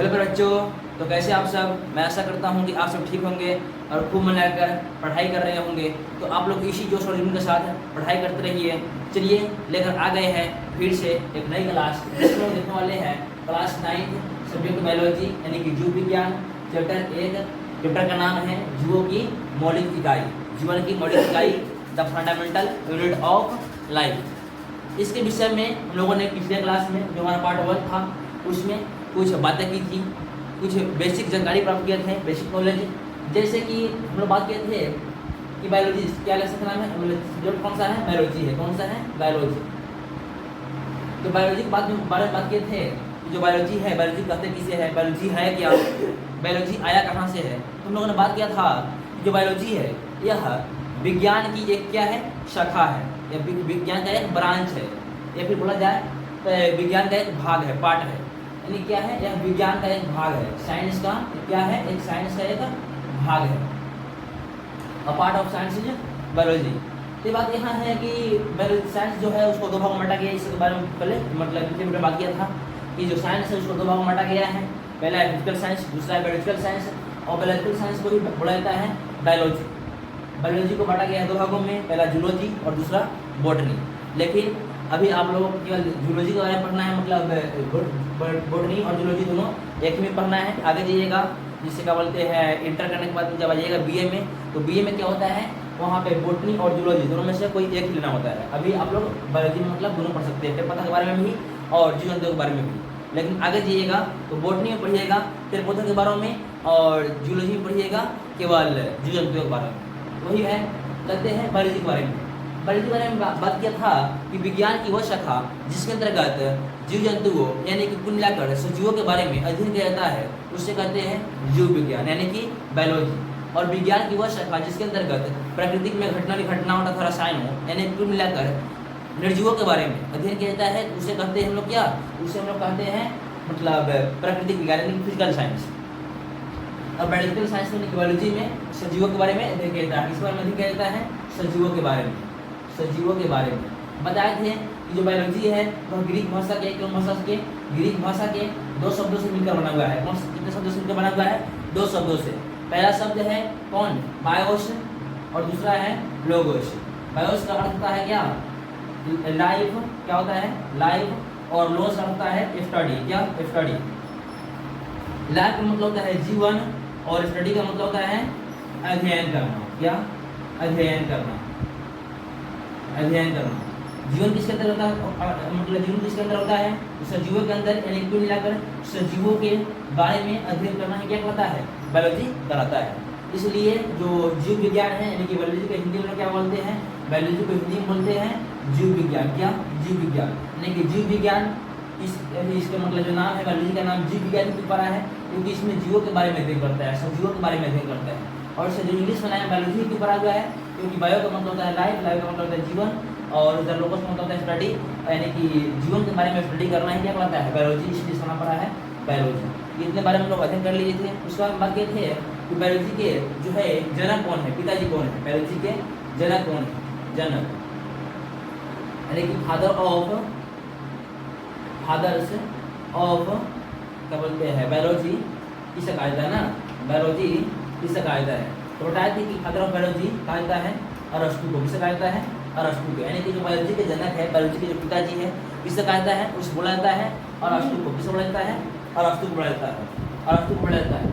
Hello मेरे बच्चों, तो कैसे आप सब। मैं आशा करता हूँ कि आप सब ठीक होंगे और खूब मन लगाकर पढ़ाई कर रहे होंगे। तो आप लोग इसी जोश और जुनून के साथ पढ़ाई करते रहिए। चलिए लेकर आ गए हैं फिर से एक नई क्लास, जिसमें हम देखने वाले हैं क्लास 9 सब्जेक्ट बायोलॉजी यानी कि जीव विज्ञान चैप्टर 1। चैप्टर का नाम है जीवों की मौलिक इकाई, जीवन की मौलिक इकाई, the fundamental unit of life. इसके विषय में हम लोगों ने पिछले क्लास में जो हमारा पार्ट 1 था उसमें कुछ बातें की थी, कुछ बेसिक जानकारी प्राप्त किए थे, बेसिक नॉलेज। जैसे कि हम लोग बात किए थे कि बायोलॉजी क्या लेसन का नाम है, सब्जेक्ट कौन सा है, बायोलॉजी है। कौन सा है, बायोलॉजी। तो बायोलॉजी के बारे में बात किए थे कि जो बायोलॉजी है, बायोलॉजी कहते किसे है, बायोलॉजी है क्या, बायोलॉजी आया कहाँ से है। तो हम लोगों ने बात किया था जो बायोलॉजी है यह विज्ञान की एक क्या है, शाखा है, या विज्ञान का एक ब्रांच है, या फिर बोला जाए तो विज्ञान का एक भाग है, पार्ट है। यानी क्या है, यह विज्ञान का एक भाग है, साइंस का क्या है, एक साइंस का एक भाग है। A part of science is biology. तो बात यहाँ है कि साइंस जो है उसको दो भागों में बांटा गया है। इसके बारे में पहले मतलब पिछले वीडियो में बात किया था कि जो साइंस है उसको दो भागों में बांटा गया है। पहला है फिजिकल साइंस, दूसरा है बायोलॉजिकल साइंस। और बायोलॉजिकल साइंस को भी बोला जाता है बायोलॉजी। बायोलॉजी को बांटा गया है दो भागों में, पहला जूलॉजी और दूसरा बॉटनी। लेकिन अभी आप लोगों को केवल जूलॉजी के बारे में पढ़ना है, मतलब बॉटनी और जूलॉजी दोनों एक में पढ़ना है। आगे जाइएगा जिससे क्या बोलते हैं इंटर करने के बाद जब आ जाइएगा बीए में, तो बीए में क्या होता है वहाँ पे बॉटनी और जूलॉजी दोनों में से कोई एक ही लेना होता है। अभी आप लोग बायोलॉजी में मतलब दोनों पढ़ सकते हैं, पेड़ पौधा के बारे में भी और जीव जंतु के बारे में भी। लेकिन आगे जाइएगा तो बॉटनी में पढ़िएगा पेड़ पौधों के बारे में, और जूलॉजी में पढ़िएगा केवल जीव जंतु के बारे में। वही है, कहते हैं बायोलॉजी के बारे में। बायोलॉजी के बारे में बात किया था कि विज्ञान की वह शाखा जिसके अंतर्गत जीव जंतुओं यानी कि कुल मिलाकर सजीवों के बारे में अध्ययन किया जाता है उसे कहते हैं जीव विज्ञान यानी कि बायोलॉजी। और विज्ञान की वह शाखा जिसके अंतर्गत प्राकृतिक में घटनाओं तथा रसायनों यानी कुल मिलाकर निर्जीवों के बारे में अध्ययन किया जाता है उसे कहते हैं हम लोग क्या, उसे हम लोग कहते हैं मतलब प्राकृतिक विज्ञान यानी फिजिकल साइंस। और बायोलॉजिकल साइंस में बायोलॉजी में सजीवों के बारे में अध्ययन किया जाता है। इस बारे में अध्ययन किया जाता है सजीवों के बारे में, सजीवों के बारे में। बताए थे कि जो बायोलॉजी है वह ग्रीक भाषा के ग्रीक भाषा के दो शब्दों से मिलकर बना हुआ है। कितने शब्दों से मिलकर बना हुआ है, दो शब्दों से। पहला शब्द है कौन, बायोस, और दूसरा है लोगोस। बायोस का अर्थ होता है क्या, लाइफ, क्या होता है लाइफ, और लोगोस का अर्थ होता है स्टडी, क्या स्टडी। लाइफ का मतलब होता है जीवन और स्टडी का मतलब होता है अध्ययन करना, क्या अध्ययन करना, अध्ययन करना। जीवन किसके अंदर होता है, मतलब जीवन किसके अंदर होता है, सजीवों के अंदर, यानी कुल मिलाकर सजीवों के बारे में अध्ययन करना ही क्या कहलाता है, बायोलॉजी कहलाता है। इसलिए जो जीव विज्ञान है यानी कि बायोलॉजी को हिंदी में क्या बोलते हैं, बायोलॉजी को हिंदी में बोलते हैं जीव विज्ञान, क्या जीव विज्ञान। यानी कि जीव विज्ञान इसका मतलब जो नाम है बायोलॉजी का नाम जीव विज्ञान क्यों पड़ा है, क्योंकि इसमें जीवों के बारे में अध्ययन करता है, सजीवों के बारे में अध्ययन करता है। और इसे जो इंग्लिश में बायोलॉजी क्यों पढ़ा गया है, क्योंकि बायो का मतलब होता है लाइफ, लाइफ का मतलब होता है जीवन, और उधर लोगोस का मतलब होता है स्टडी, यानी कि जीवन के बारे में स्टडी करना ही क्या कहलाता है, बायोलॉजी। इसलिए इसका नाम पड़ा है बायोलॉजी। इतने बारे में लोग अध्ययन कर लिए थे। उसके बाद बात किए थे कि बायोलॉजी के जो है जनक कौन है, पिताजी कौन है, बायोलॉजी के जनक कौन है, जनक यानी कि फादर्स ऑफ क्या बोलते हैं बायोलॉजी, किसे कहा जाता है ना, बायोलॉजी किसे कहा जाता है। तो बताया थी कि फादर ऑफ बायोलॉजी कहा जाता है अरस्तु को। किसे कहा जाता है, अरस्तु को। यानी कि जो बायोलॉजी के जनक है, बायोलॉजी के जो पिताजी है, किसे कहा जाता है, उसे बोला जाता है अरस्तु को। किसे बोला जाता है, अरस्तु को बोला जाता है, अरस्तु को बोला जाता है।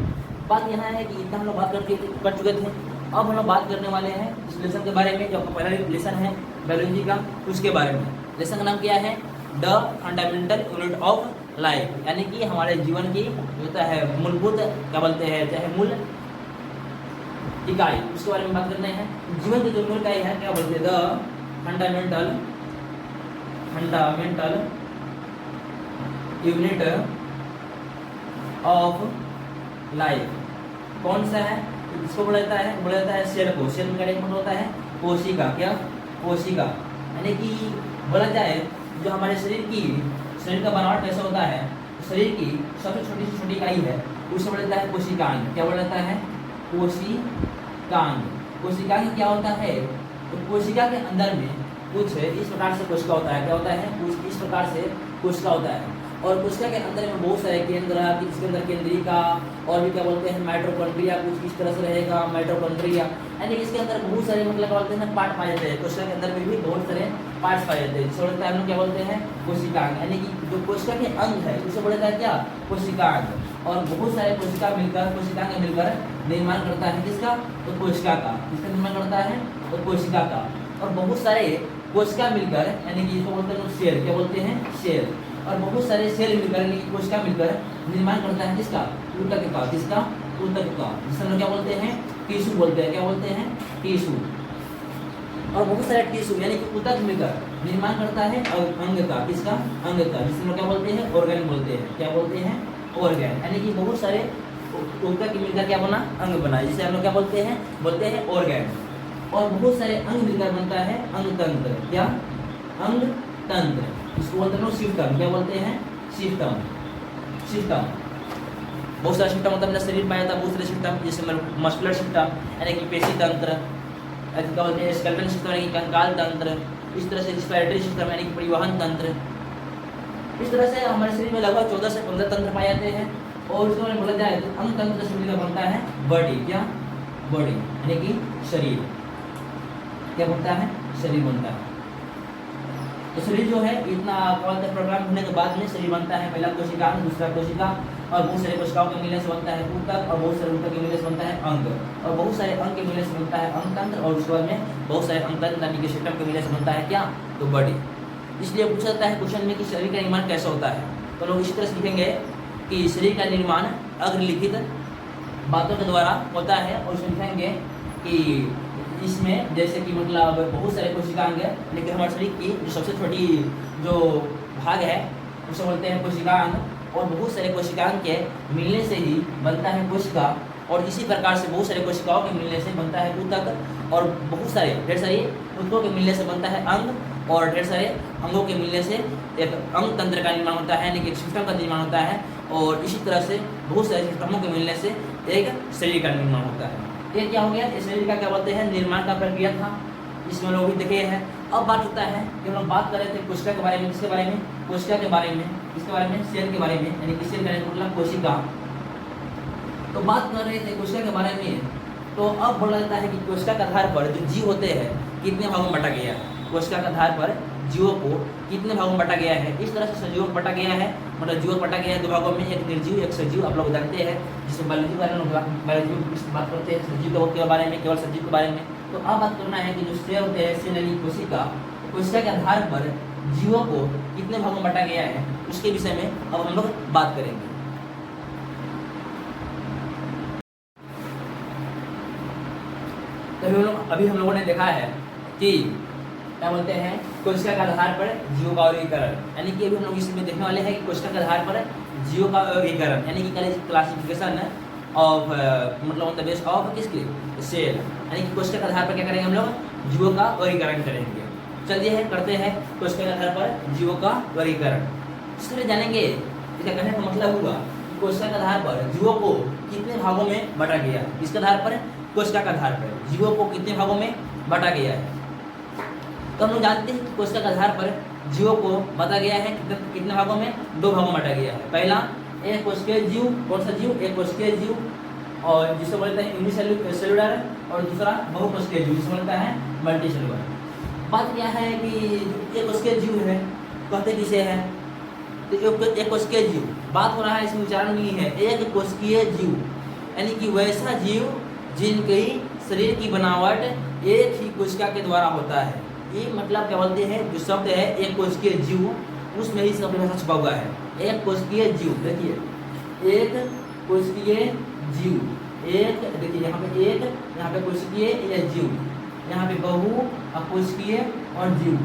बात यहाँ है कि इतना हम लोग बात कर चुके थे। अब हम लोग बात करने वाले हैं इस लेसन के बारे में, जो आपका पहला लेसन है बायोलॉजी का, उसके बारे में। लेसन का नाम क्या है, the fundamental unit of life, यानी कि हमारे जीवन की होता है मूलभूत क्या बोलते हैं, चाहे मूल इकाई, उसके बारे में बात करते हैं। जीवन की जो मूल इकाई है क्या बोलते हैं, the fundamental unit of life कौन सा है, इसको बोला जाता है सेल को। सेल में क्या मतलब होता है, कोशिका, क्या कोशिका। यानी कि बोला जाए जो हमारे शरीर का बनावट कैसा होता है, शरीर की सबसे छोटी से छोटी इकाई है उसे बोला जाता है कोशिकांग। क्या बोला जाता है, कोशिकांग। कोशिकांग क्या होता है, तो कोशिका के अंदर में कुछ इस प्रकार से कोशिका होता है, क्या होता है, कुछ इस प्रकार से कोशिका होता है। और कोशिका के अंदर में बहुत सारे केंद्र, इसके अंदर केंद्रिका और भी क्या बोलते हैं माइटोकॉन्ड्रिया, कुछ इस तरह से रहेगा माइटोकॉन्ड्रिया, यानी इसके अंदर बहुत सारे मतलब क्या बोलते हैं पार्ट पाए जाते हैं। कोशिका के अंदर में भी बहुत सारे पार्ट्स पाए जाते हैं, जिसे बोलते हैं हम लोग क्या बोलते हैं कोशिकांग, यानी कि जो कोशिका के अंग है उसे बोला जाता है क्या कोशिकांग। और बहुत सारे कोशिकांग मिलकर निर्माण करता है किसका, तो कोशिका का। किसका निर्माण करता है, तो कोशिका का। और बहुत सारे कोशिका मिलकर यानी कि इसको बोलते हैं सेल, क्या बोलते हैं सेल। और बहुत सारे सेल मिलकर यानी कि कोशिका मिलकर निर्माण करता है किसका, ऊतक का। किसका, ऊतक का, जिसे हम लोग क्या बोलते हैं टिश्यू बोलते हैं। क्या बोलते हैं, टिश्यू। और बहुत सारे टिश्यू यानी कि ऊतक मिलकर निर्माण करता है अंग का। किसका, अंग का, जिसे हम लोग क्या बोलते हैं ऑर्गन बोलते हैं। क्या बोलते हैं, ऑर्गन, यानी कि बहुत सारे ऊतक मिलकर क्या बना, अंग बना, जिसे हम लोग क्या बोलते हैं ऑर्गन। और बहुत सारे अंग मिलकर बनता है अंग तंत्र। क्या, अंग तंत्र, इसको बोलते हैं सिस्टम। क्या बोलते हैं, सिस्टम। सिस्टम, बहुत सारे सिस्टम मतलब शरीर में आता है, बहुत सारे सिस्टम, जैसे मस्कुलर सिस्टम यानी कि पेशी तंत्र, क्या बोलते हैं स्केलेटल सिस्टम यानी कि कंकाल तंत्र, इस तरह से रिस्पिरेटरी सिस्टम यानी कि परिवहन तंत्र। इस तरह से हमारे शरीर में लगभग 14 से 15 तंत्र पाए जाते हैं। और इसको बोला जाए तो अंग तंत्र से मिलकर बनता है बॉडी। क्या, बॉडी यानी कि शरीर। क्या बनता है, शरीर बनता है। तो शरीर जो है इतना प्रोग्राम होने के बाद में शरीर बनता है। पहला कोशिका, दूसरा कोशिका, और बहुत सारे कोशिकाओं के मिलने से बनता है ऊतक, और बहुत सारे ऊतक के मिलने से बनता है अंग, और बहुत सारे अंग के मिलने से बनता है अंग तंत्र, और उसके बाद में बहुत सारे अंग तंत्र यानी कि सिस्टम के मिलने से बनता है क्या, तो बॉडी। इसलिए पूछा जाता है क्वेश्चन में कि शरीर का निर्माण कैसे होता है। तो लोग इसी तरह से लिखेंगे कि शरीर का निर्माण अग्रलिखित बातों के द्वारा होता है। और उसमें लिखेंगे कि इसमें जैसे कि मतलब बहुत सारे कोशिकांग है, लेकिन हमारे शरीर की जो सबसे छोटी जो भाग है उसे बोलते हैं कोशिकांग। और बहुत सारे कोशिकांग के मिलने से ही बनता है कोशिका, और इसी प्रकार से बहुत सारे कोशिकाओं के मिलने से बनता है ऊतक, और बहुत सारे ढेर सारे ऊतकों के मिलने से बनता है अंग, और ढेर सारे अंगों के मिलने से एक अंग तंत्र का निर्माण होता है, यानी कि एक सिस्टम का निर्माण होता है। और इसी तरह से बहुत सारे सिस्टमों के मिलने से एक शरीर का निर्माण होता है। ये क्या हो गया, इस शरीर का क्या बोलते हैं निर्माण का प्रक्रिया था, इसमें लोग भी देखे हैं। अब बात होता है कि हम लोग बात कर रहे थे कोशिका के बारे में। किसके बारे में, कोशिका के बारे में, इसके बारे में सेल के बारे में, यानी कि सेल का मतलब कोशिका। तो बात कर रहे थे कोशिका के बारे में। तो अब बोला जाता है कि कोशिका के आधार पर जो जीव होते हैं कितने भागों में बांटा गया है। कोशिका के आधार पर जीवों को कितने भागों में बांटा गया है। इस तरह से सजीवों को बांटा गया है, मतलब जीवों को बांटा गया है दो भागों में, एक निर्जीव एक सजीव। आप लोग जानते हैं जिसमें बायोलॉजी के बारे में बात करते हैं, सजीव के बारे में, केवल सजीव के बारे में। तो अब बात करना है कि जो सेल होते हैं, सेल यानी कोशिका, कोशिका के आधार पर जीवों को कितने भागों में बांटा गया है, उसके विषय में अब हम लोग बात करेंगे। तो अभी हम लोगों ने देखा है कि क्या बोलते हैं कोशिका के आधार पर जीवों का वर्गीकरण, यानी कि अभी हम लोग इसमें देखने वाले हैं कि कोशिका के आधार पर जीवों का वर्गीकरण, यानी कि क्लासिफिकेशन ऑफ मतलब ऑन द बेस ऑफ किसके, सेल, यानी कि कोशिका के आधार पर क्या करेंगे हम लोग, जीवों का वर्गीकरण करेंगे। चलिए करते हैं कोशिका के आधार पर जीवों का वर्गीकरण। इसके लिए जानेंगे इसका कहने का मतलब हुआ कि कोशिका के आधार पर जीवों को कितने भागों में बांटा गया। इसके आधार पर कोशिका के आधार पर जीवों को कितने भागों में बांटा गया है। तो हम लोग जानते हैं कि कोशिका के आधार पर जीवों को बांटा गया है कितने भागों में, दो भागों में बांटा गया है। पहला एक कोशिकीय जीव, कौन सा जीव, एक कोशिकीय जीव, और जिसे बोलते हैं यूनिसेल्युलर, और दूसरा बहुकोशिकीय जीव जिसे बोलता है मल्टीसेल्युलर। बात क्या है कि एक कोशिकीय जीव है, कहते किसे है, तो एक कोशिकीय जीव बात हो रहा है, इसमें उच्चारण नहीं है, एक कोशिकीय जीव यानी कि वैसा जीव जिनकी शरीर की बनावट एक ही कोशिका के द्वारा होता है। ये मतलब क्या बोलते हैं, जो शब्द है एक कोशिकीय जीव, उसमें ही इसका परिभाषा छुपा हुआ है। एक कोशिकीय जीव, देखिए एक कोशिकीय जीव, एक देखिए यहाँ पे एक, यहाँ पे कोशिकीय या जीव, यहाँ पे बहु कोशिकीय और जीव,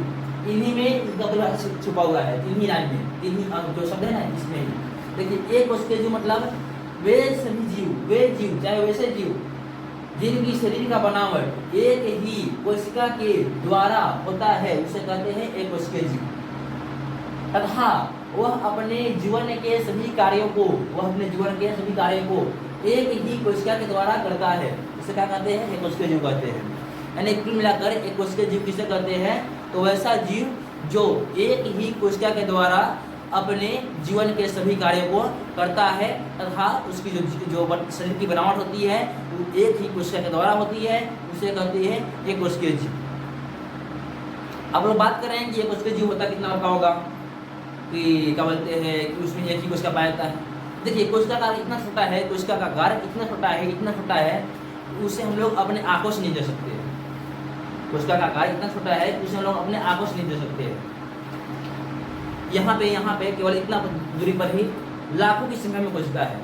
इन्हीं में इसका परिभाषा छुपा हुआ है, इन्हीं लाइन में, इन्हीं जो शब्द है ना इसमें ही। देखिए एक कोशिकीय जीव मतलब वे सभी जीव, वे जीव चाहे वैसे जीव जिनकी शरीर का बनावट एक ही कोशिका के द्वारा होता है, उसे कहते हैं एक कोशिकीय जीव, तथा वह अपने जीवन के सभी कार्यों को एक ही कोशिका के द्वारा करता है, उसे क्या कहते हैं, एक कोशिकीय जीव कहते हैं। यानी कुल मिलाकर एक कोशिकीय जीव किसे कहते हैं, तो वैसा जीव जो एक ही कोशिका के द्वारा अपने जीवन के सभी कार्यों को करता है तथा उसकी जो शरीर की बनावट होती है वो एक ही कोशिका के द्वारा होती है, उसे कहते हैं एक कोशिकीय जीव। अब लोग बात कर रहे हैं कि एक कोशिकीय जीव होता कितना बड़ा होगा, कि क्या बोलते हैं कि उसमें एक ही कोशिका पाया जाता है। देखिए कोशिका का इतना छोटा है, कोशिका का आकार इतना छोटा है, इतना छोटा है, उसे हम लोग अपने आंखों से नहीं दे सकते। कोशिका का आकार इतना छोटा है कि उसे हम लोग अपने आंखों से नहीं दे सकते। यहाँ पे केवल इतना दूरी पर ही लाखों की संख्या में कोशिका है,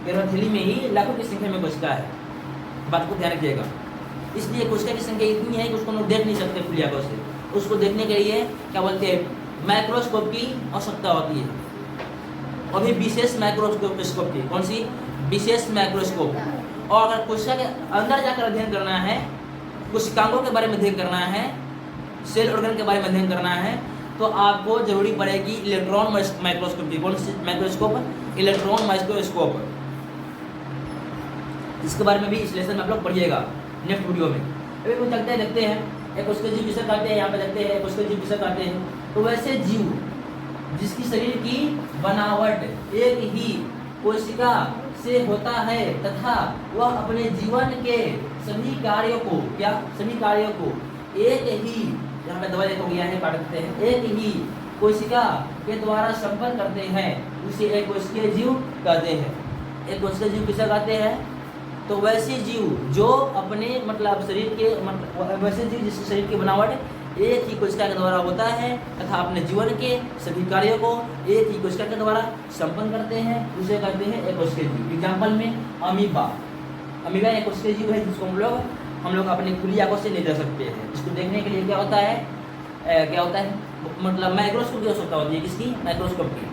केवल हथेली में ही लाखों की संख्या में कोशिका है। बात को ध्यान रखिएगा। इसलिए कोशिका की संख्या इतनी है कि उसको हम लोग देख नहीं सकते खुली आंखों से। उसको देखने के लिए क्या बोलते हैं माइक्रोस्कोप की आवश्यकता होती है, और भी विशेष माइक्रोस्कोप की। कौन सी? विशेष माइक्रोस्कोप। और अगर कोशिका के अंदर जाकर अध्ययन करना है, कोशिकांगों के बारे में अध्ययन करना है, सेल ऑर्गन के बारे में अध्ययन करना है, तो आपको जरूरी पड़ेगी इलेक्ट्रॉन माइक्रोस्कोप की। कौन सी माइक्रोस्कोप? Electron microscope. इसके बारे में भी इस लेसन में आप लोग पढ़िएगा नेक्स्ट वीडियो में। अभी कुछ देखते हैं एक कोशिकीय जीव किसे कहते हैं, यहाँ पे देखते हैं कोशिकीय जीव किसे कहते हैं। तो वैसे जीव जिसकी शरीर की बनावट एक ही कोशिका से होता है तथा वह अपने जीवन के सभी कार्यों को, क्या सभी कार्यों को एक ही, यहाँ पे दवाई हो गया है पाठ करते हैं, एक ही कोशिका के द्वारा संपन्न करते हैं, उसे एक कोशिकीय जीव कहते हैं। एक कोशिकीय जीव किसे कहते हैं? तो वैसे जीव जो अपने मतलब शरीर के वैसे जीव जिसके शरीर की बनावट एक ही कोशिका के द्वारा होता है तथा अपने जीवन के सभी कार्यों को एक ही कोशिका के द्वारा संपन्न करते हैं, उसे कहते हैं एक कोशिकीय जीव। एग्जाम्पल में अमीबा। अमीबा एक कोशिकीय जीव है जिसको हम लोग अपनी खुली आंखों से नहीं देख सकते हैं। इसको देखने के लिए क्या होता है मतलब माइक्रोस्कोप की आवश्यकता होती है। किसकी? माइक्रोस्कोप की।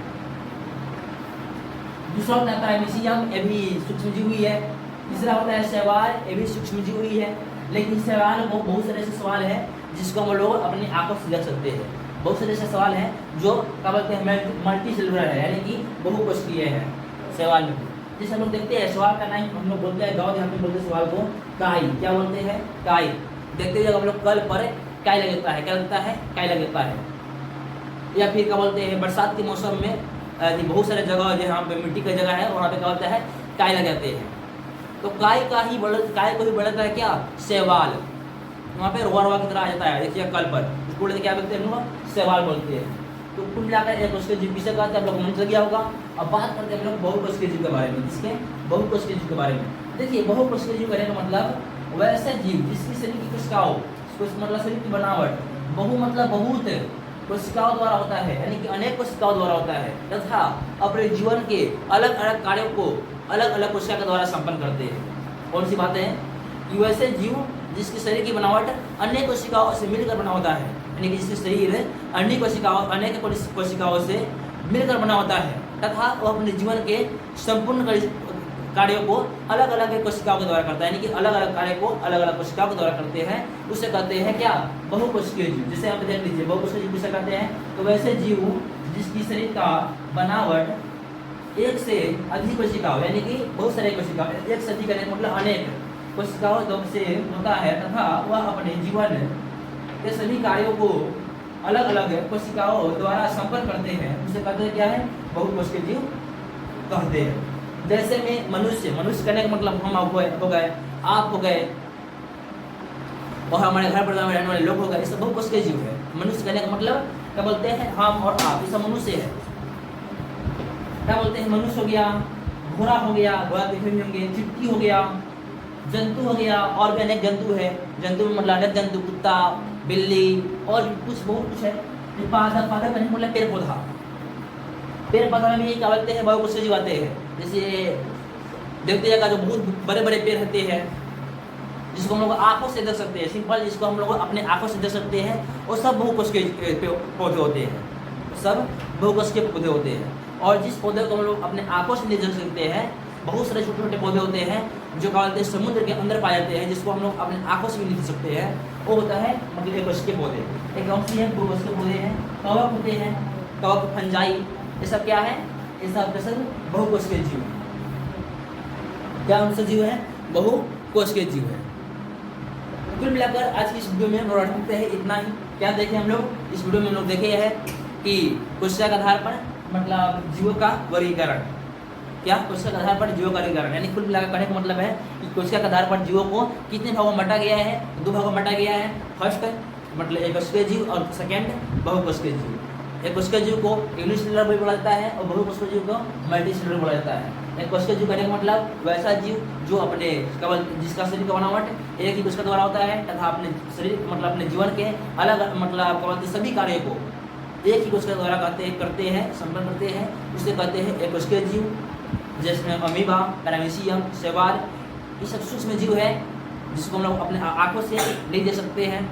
दूसरा होता है प्राइमेशियम, ये भी सूक्ष्मजीव ही है। तीसरा होता है शैवाल, ये भी सूक्ष्मजीव ही है। लेकिन शैवाल बहुत सारे ऐसे सवाल है जिसको हम लोग अपनी आंखों से देख सकते हैं। बहुत सारे ऐसे सवाल हैं जो क्या बोलते हैं मल्टी सेलुलर है, यानी कि बहुकोशिकीय है शैवाल में। जैसे हम लोग देखते हैं सवाल का नाम हम लोग बोलते हैं गाँव यहाँ पे बोलते हैं सवाल को काई। क्या बोलते हैं? काई। देखते हैं जब हम लोग कल पर काई लग जाता है, क्या लगता है? काई लग जाता है। या फिर क्या बोलते हैं बरसात के मौसम में बहुत सारे जगह जहाँ पे मिट्टी की जगह है वहाँ पे क्या होता है? काई लग जाते हैं। तो काय को ही बढ़ता है क्या? शैवाल। वहाँ पे रोआ रोआ की तरह आ जाता है। देखिए कल पर उसको क्या बोलते हैं? शैवाल बोलते हैं। तो कुल मिलाकर एक कोशिकीय जीव किसे कहते हैं आप लोग मन लग गया होगा। अब बात करते हैं हम लोग बहुकोशिकीय जीव के बारे में। किसके? बहुकोशिकीय जीव के बारे में। देखिए बहुकोशिकीय जीव कहने का मतलब वैसे जीव जिसकी शरीर की कोशिकाओं मतलब शरीर की बनावट बहु मतलब बहुत कोशिकाओं द्वारा होता है, यानी कि अनेक कोशिकाओं द्वारा होता है तथा अपने जीवन के अलग अलग कार्यों को अलग अलग कोशिका के द्वारा संपन्न करते हैं। कौन सी बातें हैं? कि वैसे जीव जिसकी शरीर की बनावट अन्य कोशिकाओं से मिलकर बना होता है, यानी कि जिसके शरीर अनेक कोशिकाओं से मिलकर बना होता है तथा वह अपने जीवन के संपूर्ण कार्यों को अलग अलग कोशिकाओं के द्वारा करता है, यानी कि अलग अलग कार्य को अलग अलग कोशिकाओं के द्वारा करते हैं, उसे कहते हैं क्या? बहुकोशिकीय जीव। जैसे आप देख लीजिए बहुकोशिकीय जीव किसे कहते हैं? तो वैसे जीव जिसकी शरीर का बनावट एक से अधिक कोशिकाओं, यानी कि बहुत सारे कोशिकाओं, एक से अधिक मतलब अनेक कोशिकाओं से होता है तथा वह अपने जीवन के सभी कार्यों को अलग अलग कोशिकाओं द्वारा संपन्न करते हैं, उसे कहते हैं क्या है? बहुकोशिकीय जीव कहते हैं। जैसे में मनुष्य कहने का मतलब हम हो गए, आप हो गए और हमारे घर परिवार में रहने वाले लोग हो गए, ये सब बहुकोशिकीय जीव है। मनुष्य कहने का मतलब क्या बोलते हैं? हम और आप, ये सब मनुष्य है। क्या बोलते हैं? मनुष्य हो गया, घोड़ा हो गया, घोड़ा देखे भी होंगे, चिट्टी हो गया, जंतु हो गया, और भी अनेक जंतु है। जंतु में मतलब अनेक जंतु, कुत्ता, बिल्ली और कुछ बहुत कुछ है। पादप कहने मतलब पेड़ पौधा। पेड़ पौधा में भी क्या बोलते हैं? बहुकोशिकीय जीव आते हैं। जैसे देखते जाएगा जो बहुत बड़े बड़े पेड़ होते हैं जिसको हम लोग आंखों से देख सकते हैं, सिंपल जिसको हम लोग अपने आंखों से देख सकते हैं, वो सब बहुकोशिकीय पौधे होते हैं, सब बहुकोशिकीय पौधे होते हैं। और जिस पौधे को हम लोग अपने आंखों से नहीं देख सकते हैं, बहुत सारे छोटे छोटे पौधे होते हैं जो क्या बोलते हैं समुद्र के अंदर पाए जाते हैं, जिसको हम लोग अपने आंखों से भी नहीं देख सकते हैं, वो होता है मतलब एककोशिकीय पौधे। एक कौन सी है? बहुकोशिकीय पौधे हैं। कवक होते हैं, कवक, फंजाई, ये सब क्या है? ये सब बहुकोशिकीय जीव है। क्या उनसे जीव है? बहुकोशिकीय जीव है। कुल मिलाकर आज की इस वीडियो में हम लोग रखते हैं इतना ही। क्या देखें हम लोग इस वीडियो में? हम लोग देखे है कि कोशिका के आधार पर मतलब जीवों का वर्गीकरण। क्या? कोशिका के आधार पर जीवों का वर्गीकरण, यानी कुल मिलाकर कहने का मतलब है कि कोशिका के आधार पर जीवों को कितने भागों में बांटा गया है? 2 भागों में बांटा गया है। फर्स्ट मतलब एक कोशिकीय जीव और सेकंड बहुकोशिकीय जीव। एक कोशिकीय जीव को यूनिसेलुलर भी बोला जाता है और बहुकोशिकीय जीव को मल्टीसेलुलर बोला जाता है। एक कोशिकीय जीव कहने का मतलब वैसा जीव जो अपने केवल जिसका शरीर का बनावट एक ही कोशिका द्वारा होता है तथा अपने शरीर मतलब अपने जीवन के अलग मतलब सभी कार्यों को एक ही कोशिका द्वारा करते हैं, संपन्न करते हैं, उसे कहते हैं एक कोशिकीय जीव। जिसमें अमीबा, पैरामीशियम, शैवाल, ये सब सूक्ष्म जीव है जिसको हम लोग अपने आंखों से नहीं देख सकते हैं,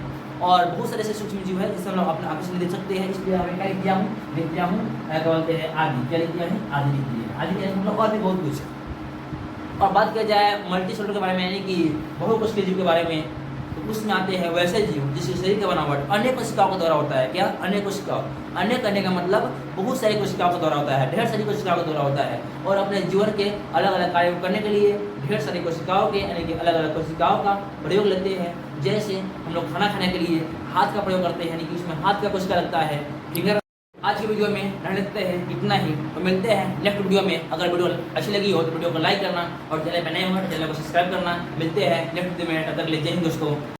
और बहुत सारे ऐसे सूक्ष्म जीव है जिसे हम लोग अपने आंखों से नहीं देख सकते हैं। इसलिए हमें क्या लिख दिया हूँ क्या बोलते हैं आदि, क्या लिख दिया है? आदि लिख दिया है। आदि के मतलब और भी बहुत कुछ है। और बात किया जाए मल्टीसेलुलर के बारे में, यानी कि बहुकोशिकीय जीव के बारे में, तो उसमें आते हैं वैसे जीव जिसके शरीर का बनावट अनेक कोशिकाओं के द्वारा होता है। क्या? अनेक कोशिकाओं। अनेक करने का मतलब बहुत सारी कोशिकाओं के द्वारा होता है, ढेर सारी कोशिकाओं के द्वारा होता है, और अपने जीवन के अलग अलग कार्य करने के लिए ढेर सारी कोशिकाओं के यानी कि अलग अलग कोशिकाओं का प्रयोग लेते हैं। जैसे हम लोग खाना खाने के लिए हाथ का प्रयोग करते हैं, यानी कि उसमें हाथ का कोशिका लगता है, फिंगर। आज की वीडियो में रहने देते हैं इतना ही, तो मिलते हैं नेक्स्ट वीडियो में। अगर वीडियो अच्छी लगी हो तो वीडियो को लाइक करना और चैनल पर नए हो तो चैनल को सब्सक्राइब करना। मिलते हैं नेक्स्ट वीडियो में, तब तक के लिए जय हिंद दोस्तों।